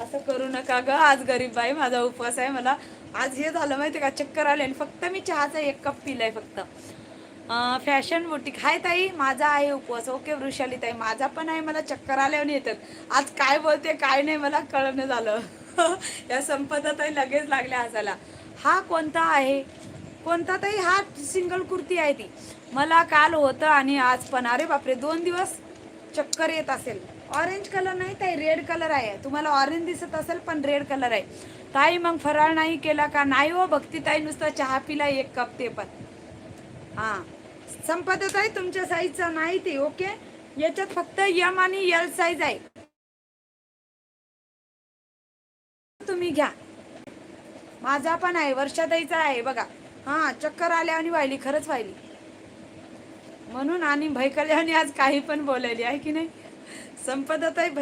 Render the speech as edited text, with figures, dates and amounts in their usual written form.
असं करू नका ग, आज गरीब बाई माझा उपवास आहे. मला आज हे झालं माहिती का, चक्कर आले आणि फक्त मी चहाचा 1 कप पिलाय फक्त. फॅशन बुटीक हाय ताई, माझा आहे उपवास. ओके वृषाली ताई, माझा पण आहे. मला चक्कर आल्यावर येतात. आज काय बोलते काय नाही मला कळणं झालं. या संपदा ताई लगेच लागल्या हसायला. हा कोणता आहे, कोणता ताई? हा सिंगल कुर्ती आहे ती. मला काल होतं आणि आज पण. अरे बापरे, 2 दिवस चक्कर येत असेल. ऑरेंज कलर नाही ताई, रेड कलर आहे. तुम्हाला ऑरेंज दिसत असेल पण रेड कलर आहे ताई. मग फराळ नाही केला का? नाही हो भक्ती ताई, नुसता चहा पिला 1 कप, ते पण. हा संपदा ताई, तुमच्या साईजचा नाही ते. ओके, याच्यात फक्त एम आणि एल साईज आहे. तुम्ही घ्या. माझा पण आहे, वर्षाताईचा आहे बघा. हा चक्कर आल्या आणि व्हायली, खरंच व्हायली म्हणून. आणि भैकल्याने आज काही पण बोलायली आहे की नाही संपदा ताई.